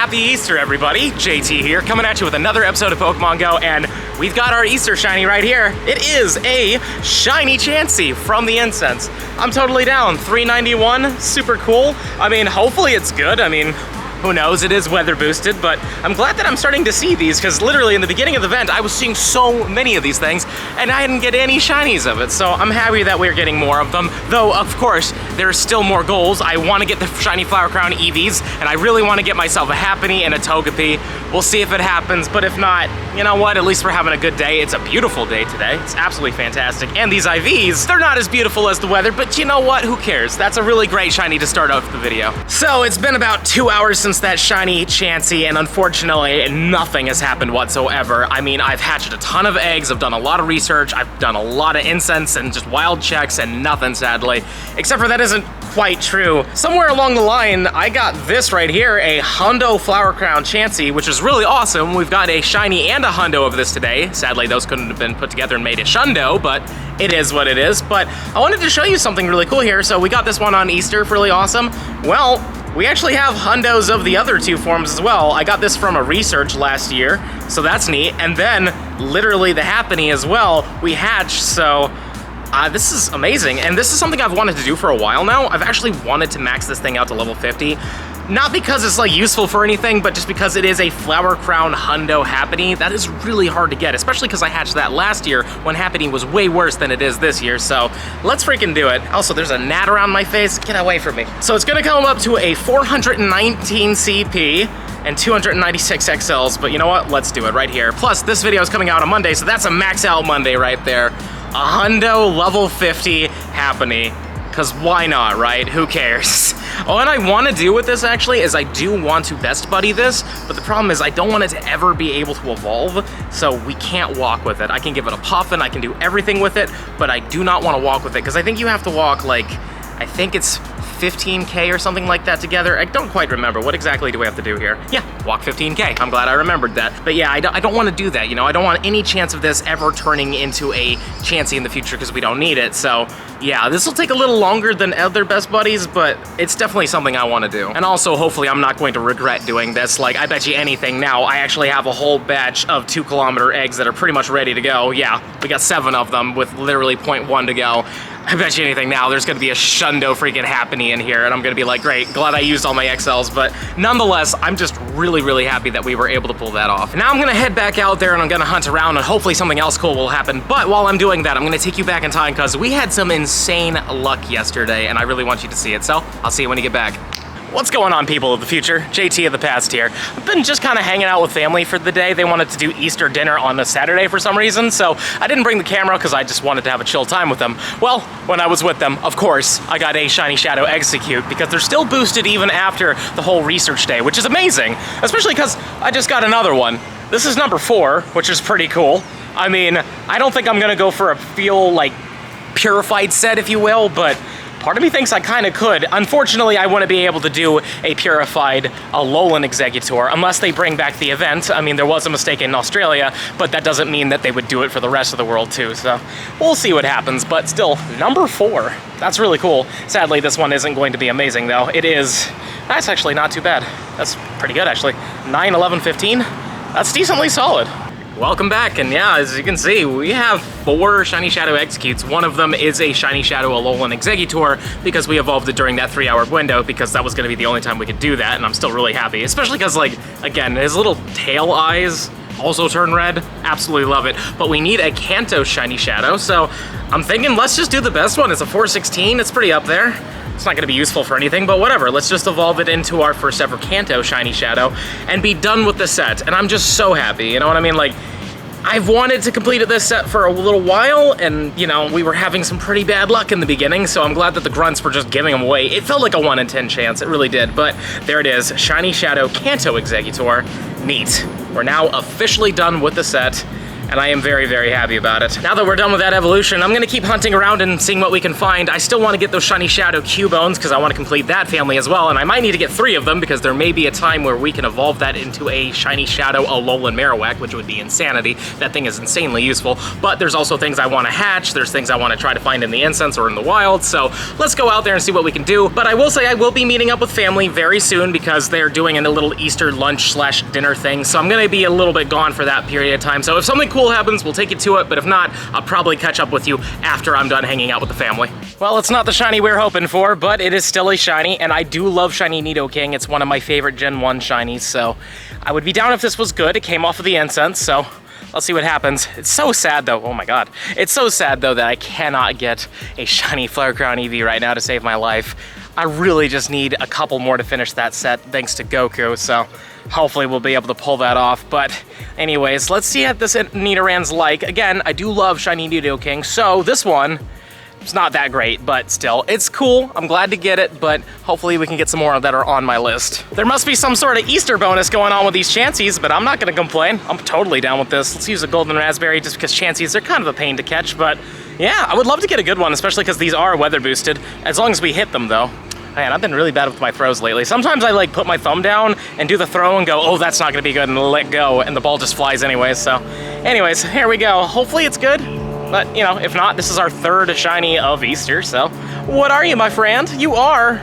Happy Easter, everybody. JT here, coming at you with another episode of Pokemon Go, and we've got our Easter shiny right here. It is a shiny Chansey from the Incense. I'm totally down. 391, super cool. I mean, hopefully it's good. I mean, who knows, it is weather boosted, but I'm glad that I'm starting to see these because literally in the beginning of the event, I was seeing so many of these things and I didn't get any shinies of it. So I'm happy that we're getting more of them. Though, of course, there's still more goals. I want to get the shiny Flower Crown EVs and I really want to get myself a Happiny and a Togepi. We'll see if it happens, but if not, you know what? At least we're having a good day. It's a beautiful day today. It's absolutely fantastic. And these IVs, they're not as beautiful as the weather, but you know what? Who cares? That's a really great shiny to start off the video. So it's been about 2 hours since that shiny Chansey, and unfortunately, nothing has happened whatsoever. I mean, I've hatched a ton of eggs, I've done a lot of research, I've done a lot of incense and just wild checks, and nothing, sadly. Except for that isn't quite true. Somewhere along the line, I got this right here, a Hundo Flower Crown Chansey, which is really awesome. We've got a shiny and a Hundo of this today. Sadly, those couldn't have been put together and made a Shundo, but it is what it is. But I wanted to show you something really cool here. So we got this one on Easter, really awesome. Well, we actually have Hundos of the other two forms as well. I got this from a research last year, so that's neat. And then, literally the Happiny as well, we hatched, so this is amazing. And this is something I've wanted to do for a while now. I've actually wanted to max this thing out to level 50. Not because it's like useful for anything, but just because it is a Flower Crown Hundo Happiny. That is really hard to get, especially because I hatched that last year when Happiny was way worse than it is this year. So let's freaking do it. Also, there's a gnat around my face. Get away from me. So it's gonna come up to a 419 CP and 296 XLs, but you know what? Let's do it right here. Plus, this video is coming out on Monday, so that's a max out Monday right there. A Hundo level 50 Happiny. Because why not, right? Who cares? What I want to do with this actually is I do want to best buddy this, but the problem is I don't want it to ever be able to evolve, so we can't walk with it. I can give it a puff and I can do everything with it, but I do not want to walk with it because I think you have to walk like, I think it's 15K or something like that together. I don't quite remember. What exactly do we have to do here? Yeah, walk 15K. I'm glad I remembered that. But yeah, I don't want to do that, you know? I don't want any chance of this ever turning into a Chansey in the future because we don't need it. So yeah, this will take a little longer than other best buddies, but it's definitely something I want to do. And also, hopefully, I'm not going to regret doing this. Like, I bet you anything now, I actually have a whole batch of 2-kilometer eggs that are pretty much ready to go. Yeah, we got 7 of them with literally 0.1 to go. I bet you anything now, there's gonna be a Shundo freaking Happiny in here, and I'm gonna be like, great, glad I used all my XLs, but nonetheless, I'm just really, really happy that we were able to pull that off. Now I'm gonna head back out there and I'm gonna hunt around and hopefully something else cool will happen, but while I'm doing that, I'm gonna take you back in time because we had some insane luck yesterday, and I really want you to see it, so I'll see you when you get back. What's going on, people of the future? JT of the past here. I've been just kind of hanging out with family for the day. They wanted to do Easter dinner on a Saturday for some reason, so I didn't bring the camera because I just wanted to have a chill time with them. Well, when I was with them, of course, I got a Shiny Shadow Execute because they're still boosted even after the whole research day, which is amazing, especially because I just got another one. This is number 4, which is pretty cool. I mean, I don't think I'm gonna go for a feel like purified set, if you will, but part of me thinks I kind of could. Unfortunately, I wouldn't be able to do a purified Alolan Exeggutor unless they bring back the event. I mean, there was a mistake in Australia, but that doesn't mean that they would do it for the rest of the world too. So we'll see what happens, but still, number 4. That's really cool. Sadly, this one isn't going to be amazing though. It is, that's actually not too bad. That's pretty good actually. 9, 11, 15. That's decently solid. Welcome back, and yeah, as you can see, we have 4 Shiny Shadow Executes. One of them is a Shiny Shadow Alolan Exeggutor because we evolved it during that 3-hour window because that was gonna be the only time we could do that, and I'm still really happy, especially because, like, again, his little tail eyes also turn red. Absolutely love it. But we need a Kanto Shiny Shadow, so I'm thinking let's just do the best one. It's a 416, it's pretty up there. It's not gonna be useful for anything, but whatever. Let's just evolve it into our first ever Kanto Shiny Shadow and be done with the set. And I'm just so happy, you know what I mean? Like, I've wanted to complete this set for a little while, and you know, we were having some pretty bad luck in the beginning, so I'm glad that the grunts were just giving them away. It felt like a 1 in 10 chance, it really did, but there it is, Shiny Shadow Kanto Exeggutor. Neat. We're now officially done with the set. and I am very, very happy about it. Now that we're done with that evolution, I'm gonna keep hunting around and seeing what we can find. I still wanna get those shiny shadow Cubones because I wanna complete that family as well, and I might need to get 3 of them because there may be a time where we can evolve that into a shiny shadow Alolan Marowak, which would be insanity. That thing is insanely useful, but there's also things I wanna hatch, there's things I wanna try to find in the incense or in the wild, so let's go out there and see what we can do. But I will say I will be meeting up with family very soon because they're doing a little Easter lunch / dinner thing, so I'm gonna be a little bit gone for that period of time. So if something cool happens, we'll take you to it, but if not, I'll probably catch up with you after I'm done hanging out with the family. Well, it's not the shiny we're hoping for, but it is still a shiny, and I do love shiny Nidoking. It's one of my favorite Gen 1 shinies, so I would be down if this was good. It came off of the incense, so let's see what happens. It's so sad though, oh my god. It's so sad though that I cannot get a shiny Flower Crown Eevee right now to save my life. I really just need a couple more to finish that set thanks to Goku, so hopefully we'll be able to pull that off. But anyways, let's see what this Nidoran's like. Again, I do love shiny Nidoking, so this one, it's not that great, but still, it's cool. I'm glad to get it, but hopefully we can get some more that are on my list. There must be some sort of Easter bonus going on with these Chanseys, but I'm not gonna complain. I'm totally down with this. Let's use a Golden Raspberry just because Chanseys are kind of a pain to catch, but yeah, I would love to get a good one, especially because these are weather boosted, as long as we hit them though. Man, I've been really bad with my throws lately. Sometimes I like put my thumb down and do the throw and go, oh, that's not gonna be good, and let go, and the ball just flies anyways, so. Anyways, here we go. Hopefully it's good, but you know, if not, this is our 3rd shiny of Easter, so. What are you, my friend? You are,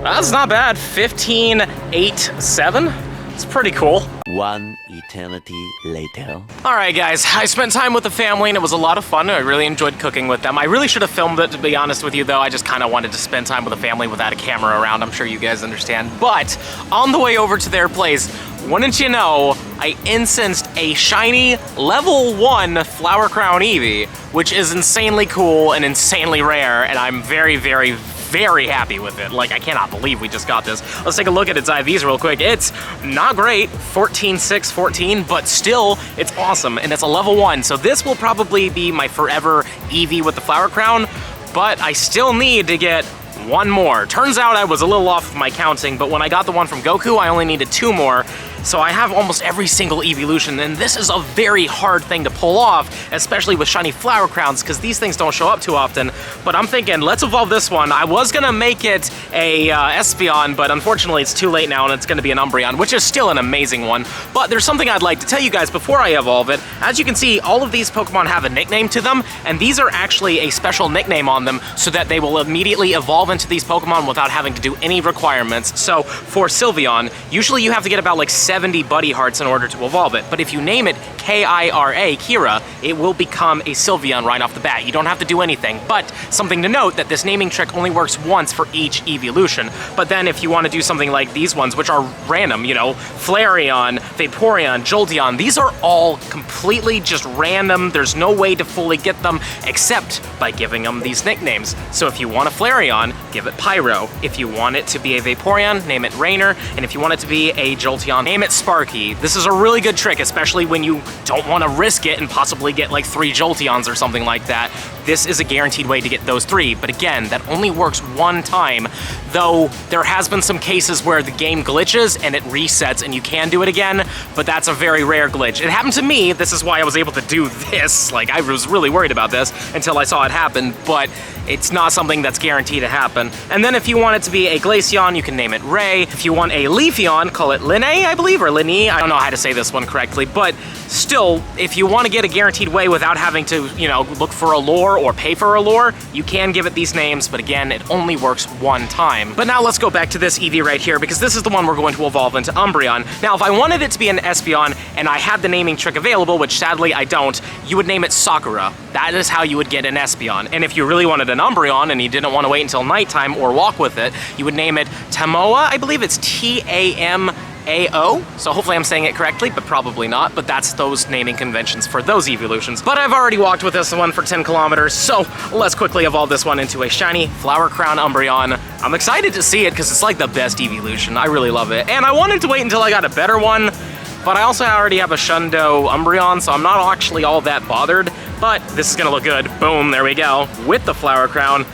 that's not bad, 15, 8, 7. It's pretty cool. One eternity later. All right, guys, I spent time with the family and it was a lot of fun. I really enjoyed cooking with them. I really should have filmed it, to be honest with you, though. I just kind of wanted to spend time with the family without a camera around. I'm sure you guys understand. But on the way over to their place, wouldn't you know, I incensed a shiny level 1 Flower Crown Eevee, which is insanely cool and insanely rare, and I'm very, very, very happy with it. Like, I cannot believe we just got this. Let's take a look at its IVs real quick. It's not great, 14, 6, 14, but still, it's awesome, and it's a level 1. So this will probably be my forever Eevee with the Flower Crown, but I still need to get 1 more. Turns out I was a little off with my counting, but when I got the one from Goku, I only needed 2 more. So I have almost every single evolution, and this is a very hard thing to pull off, especially with shiny Flower Crowns, because these things don't show up too often. But I'm thinking, let's evolve this one. I was gonna make it a Espeon, but unfortunately it's too late now, and it's gonna be an Umbreon, which is still an amazing one. But there's something I'd like to tell you guys before I evolve it. As you can see, all of these Pokemon have a nickname to them, and these are actually a special nickname on them so that they will immediately evolve into these Pokemon without having to do any requirements. So for Sylveon, usually you have to get about like 70 buddy hearts in order to evolve it, but if you name it K-I-R-A, Kira, it will become a Sylveon right off the bat. You don't have to do anything, but something to note that this naming trick only works once for each evolution. But then if you want to do something like these ones, which are random, you know, Flareon, Vaporeon, Jolteon, these are all completely just random. There's no way to fully get them except by giving them these nicknames. So if you want a Flareon, give it Pyro. If you want it to be a Vaporeon, name it Rainer. And if you want it to be a Jolteon, name it Sparky. This is a really good trick, especially when you don't want to risk it and possibly get like 3 Jolteons or something like that. This is a guaranteed way to get those 3, but again, that only works 1 time, though there has been some cases where the game glitches and it resets and you can do it again, but that's a very rare glitch. It happened to me, this is why I was able to do this. Like, I was really worried about this until I saw it happen, but it's not something that's guaranteed to happen. And then if you want it to be a Glaceon, you can name it Ray. If you want a Leafeon, call it Linne, I believe, or Linne. I don't know how to say this one correctly, but still, if you want to get a guaranteed way without having to, you know, look for a lure or pay for a lure, you can give it these names, but again, it only works 1 time. But now let's go back to this Eevee right here, because this is the one we're going to evolve into Umbreon. Now, if I wanted it to be an Espeon and I had the naming trick available, which sadly I don't, you would name it Sakura. That is how you would get an Espeon. And if you really wanted an Umbreon and you didn't want to wait until nighttime or walk with it, you would name it Tamoa. I believe it's T-A-M-A-O. So hopefully I'm saying it correctly, but probably not. But that's those naming conventions for those evolutions. But I've already walked with this one for 10 kilometers, so let's quickly evolve this one into a shiny Flower Crown Umbreon. I'm excited to see it because it's like the best evolution. I really love it. And I wanted to wait until I got a better one, but I also already have a Shundo Umbreon, so I'm not actually all that bothered. But this is gonna look good. Boom, there we go. With the Flower Crown.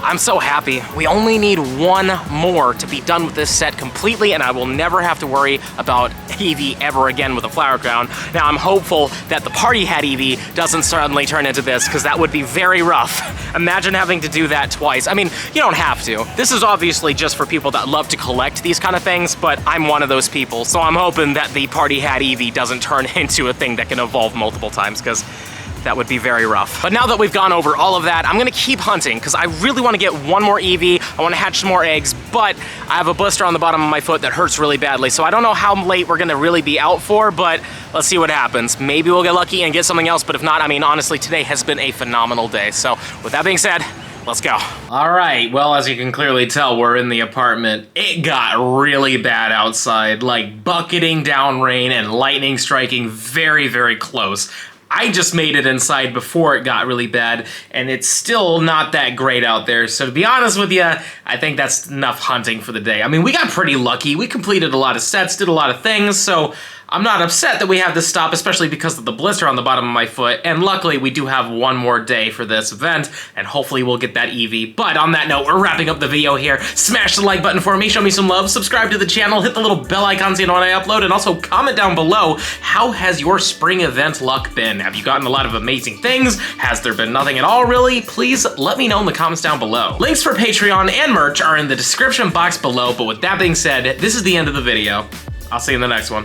I'm so happy. We only need one more to be done with this set completely, and I will never have to worry about Eevee ever again with a flower crown. Now, I'm hopeful that the party hat Eevee doesn't suddenly turn into this, because that would be very rough. Imagine having to do that twice. I mean, you don't have to. This is obviously just for people that love to collect these kind of things, but I'm one of those people, so I'm hoping that the party hat Eevee doesn't turn into a thing that can evolve multiple times, because that would be very rough. But now that we've gone over all of that, I'm gonna keep hunting because I really wanna get one more Eevee. I wanna hatch some more eggs, but I have a blister on the bottom of my foot that hurts really badly. So I don't know how late we're gonna really be out for, but let's see what happens. Maybe we'll get lucky and get something else, but if not, I mean, honestly, today has been a phenomenal day. So with that being said, let's go. All right, well, as you can clearly tell, we're in the apartment. It got really bad outside, like bucketing down rain and lightning striking very, very close. I just made it inside before it got really bad, and it's still not that great out there. So to be honest with you, I think that's enough hunting for the day. I mean, we got pretty lucky. We completed a lot of sets, did a lot of things, so I'm not upset that we have to stop, especially because of the blister on the bottom of my foot, and luckily we do have one more day for this event, and hopefully we'll get that Eevee. But on that note, we're wrapping up the video here. Smash the like button for me, show me some love, subscribe to the channel, hit the little bell icon so you know when I upload, and also comment down below, how has your spring event luck been? Have you gotten a lot of amazing things? Has there been nothing at all, really? Please let me know in the comments down below. Links for Patreon and merch are in the description box below, but with that being said, this is the end of the video. I'll see you in the next one.